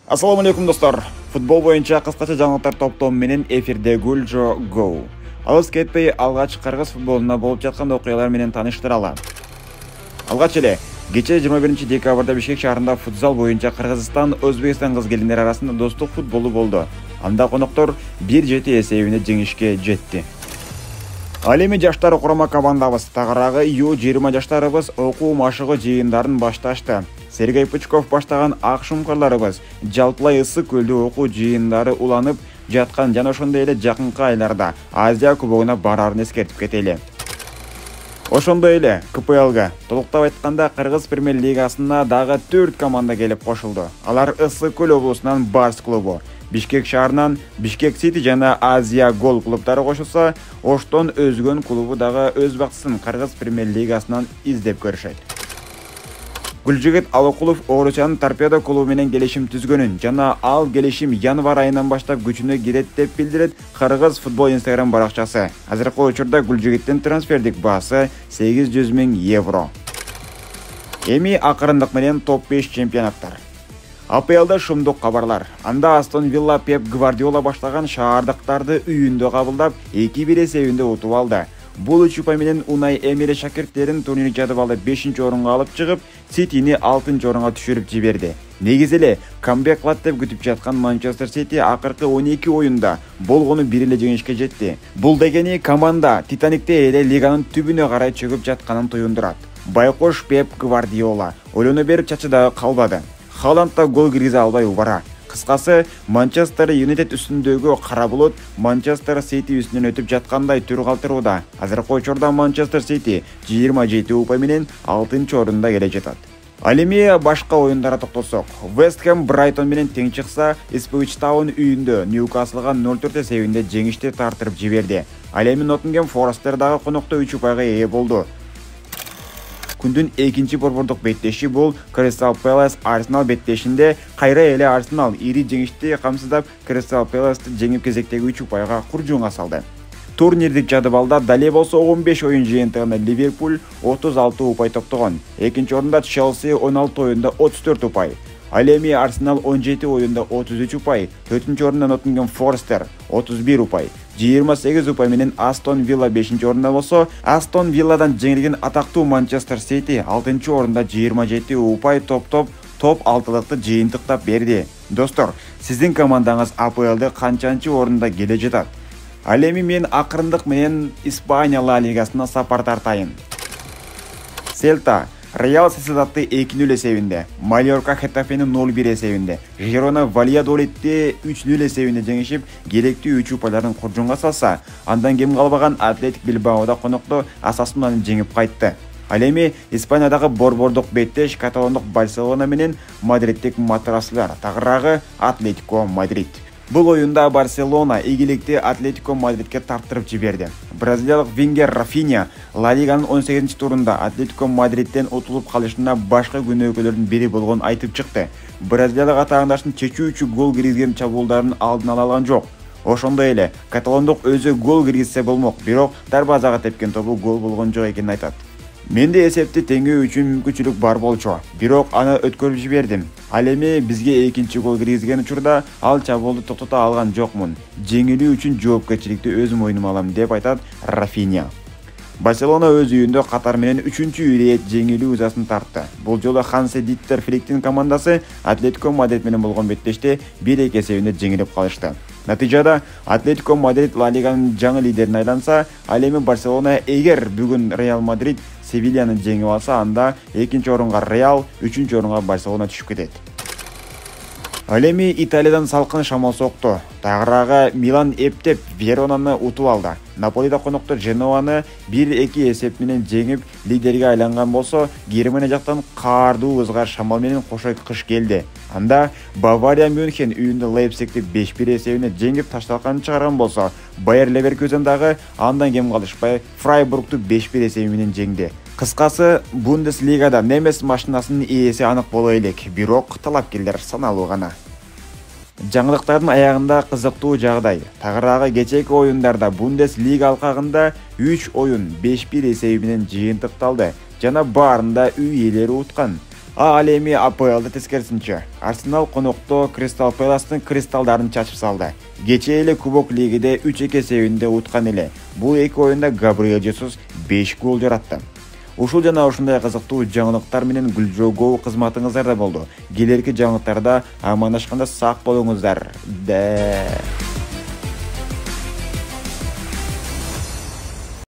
Ассаламу алейкум достар. Футбол боюнча кыскача жаңылыктар топтому менен эфирде Гульжо Go. Алыс кетпей алгач кыргыз футболуна болуп жаткан окуялар менен таныштыралы. Алгач эле кечээ 21-декабрда Бишкек шаарында футзал боюнча Кыргызстан Өзбекстан кыз келиндери арасында достук футболу болду. Анда коноктор 1-7 эсебинде жеңишке жетти. Ал эми жаштар курама командабыз тагыраагы Ю-20 жаштарыбыз окуу машыгы жыйындарын башташты. Сергей Пучков баштаган ак шумкарларыбыз жалпылай ысык көлдө окуу жыйындары уланып жаткан жана ошондой эле жакынкы айларда Азия кубогуна бараарын эскертип кетели. Ошондой эле КПЛга толуктап айтканда Кыргыз премьер-лигасына дагы 4 команда келип кошулду. Алар Ысык көл облусунан Барс клубу, Бишкек шаарынан Бишкек Сити жана Азия Гол клубтары кошулса, Оштон өзгөн клубу дагы өз бактысын Кыргыз премьер-лигасынан издеп көрүшөт. Гүлжигит Алыкулов Орусиянын Торпедо клубу менен келишим түзгөнүн жана ал келишим январь айынан баштап күчүнө кирет деп билдирет Кыргыз футбол Instagram баракчасы. Азыркы учурда Гүлжигиттин трансфердик баасы 800 000 евро. Эми акырындык менен топ 5 чемпионаттар. АПЛда шумдук кабарлар. Анда Астон Вилла Пеп Гвардиола баштаган шаардыктарды үйүндө кабылдап 2-1 эсебинде утуп алды. Бул үч упай менен Унай Эмери шакирттерин турнир жадыбалда 5-орунга алып чыгып, Ситини 6-орунга түшүрүп жиберди. Негизи эле камбек кылат деп күтүп жаткан Манчестер Сити акыркы 12 оюнда болгону 1 эле жеңишке жетти. Бул дегени команда Титаникте эле лиганын түбүнө карай чөгүп жатканын туюндурат. Байкош Пеп Гвардиола ойлоно берип чачыдагы калбады. Халанд да гол киргизе албай убара. Кыскасы, Манчестер Юнайтед үстүндөгү кара булут Манчестер Сити үстүнөн өтүп жаткандай түр калтырууда. Азыркы учурда Манчестер Сити 27 упай менен 6-орунда келе жатат. Ал эми башка оюндара токтолсок, Вест Хэм Брайтон менен тең чыкса, Ipswich Town үйүндө Ньюкаслга 0-4 эсебинде жеңишти тартырып жиберди. Ал эми Ноттингем Форестер дагы конокто 3 упайга ээ болду. Күндүн экинчи борбордук беттеши бул Crystal Palace Arsenal беттешинде кайра эле Arsenal ири жеңишти камсыздап Crystal Palace'ты жеңип кезектеги 3 упайга куржуңа салды. Турнирдик жадыбалда дале болсо 15 оюн жыйынтыгында Ливерпуль 36 упай топтогон. Экинчи орунда Челси 16 оюнда 34 упай. Ал эми Arsenal 17 оюнда 33 упай, 4-орунда Ноттингем Форестер 31 упай. 28 упай менен Астон Вилла 5-орунда болсо, Астон Вилладан жеңилген атактуу Манчестер Сити 6-орунда 27 упай топ алтылыкты жыйынтыктап берди. Достор, сиздин командаңыз АПЛда канчанчы орунда келе жатат? Ал эми мен акырындык менен Испания Ла Лигасына сапар тартайын. Селта Реал Сосьедадты 2-0 эсебинде, Майорка Хетафени 0-1 эсебинде, Жирона Вальядолидти 3-0 эсебинде жеңишип, керектүү 3 упайларын куржуңга салса, андан кем калбаган Атлетик Билбаода конокто Асасунаны жеңип кайтты. Ал эми Испаниядагы борбордук беттеш каталондук Барселона менен Мадридтик Матраслар тагыраагы Атлетико Мадрид. Бул оюнда Барселона ийгиликти Атлетико Мадридке тартырып жиберди. Бразилиялык вингер Рафиня Ла Лиганын 18-турунда Атлетико Мадридтен утулуп калышына башка күнөөкөлөрдүн бири болгонун айтып чыкты. Бразилиялык атаандаштын чечүүчү гол киргизген чабуулдарын алдын ала алган жок. Ошондой эле каталондук өзү гол киргизсе болмок, бирок дарбазага тепкен тобу гол болгон жок экенин айтат. Менде эсепти теңөө үчүн мүмкүнчүлүк бар болчу, бирок аны өткөрүп жибердим. Ал эми бизге экинчи гол киргизген учурда ал чабуулду токтото алган жокмун. Жеңилүү үчүн жоопкерчиликти өз мойнума алам деп айтат Рафиня. Барселона өз үйүндө Катар менен 3-чү ирет жеңилүү узасын тартты. Бул жолу Хансе Диттер Фликтин командасы Атлетико Мадрид менен болгон беттеште 1-2 эсебинде жеңилип калышты. Натыйжада Атлетико Мадрид Ла Лиганын жаңы лидерине айланса, ал эми Барселона эгер бүгүн Реал Мадрид Севильяны жеңип алса, анда 2-орунга Реал, 3-орунга Барселона түшүп кетет. Ал эми Италиядан салкын шамал сокту. Тагыраагы Милан эптеп Веронаны утуп алды. Наполида конокто Женуаны 1-2 эсеп менен жеңип лидерге айланган болсо, Германия жактан каардуу ызгар шамал менен кошо кыш келди. Анда Бавария Мюнхен үйүндө Лейпцигти 5-1 эсебине жеңип ташталканын чыгарган болсо, Байер Леверкузен дагы андан кем калышпай Фрайбургту 5-1 эсеби менен жеңди. Кыскасы, Бундеслигада немес машинасынын ээси анык боло элек, бирок талапкерлер саналуу гана. Жаңылыктардын аягында кызыктуу жагдай. Тагыраагы кечээки оюндарда Бундеслига алкагында 3 оюн 5-1 эсеби менен жыйынтыкталды жана баарында үй ээлери уткан. Ал эми АПЛда тескерисинче. Арсенал конокто Кристал Пэластын кристалдарын чачып салды. Кечээ эле Кубок лигиде 3-2 эсебинде уткан эле. Бул эки оюнда Габриэл Жесус 5 гол жаратты. Ушул жана ушундай кызыктуу жаңылыктар менен Гүлжөгөө кызматыңыздарда болду. Келерки жаңылыктарда амандашканда сак болуңуздар.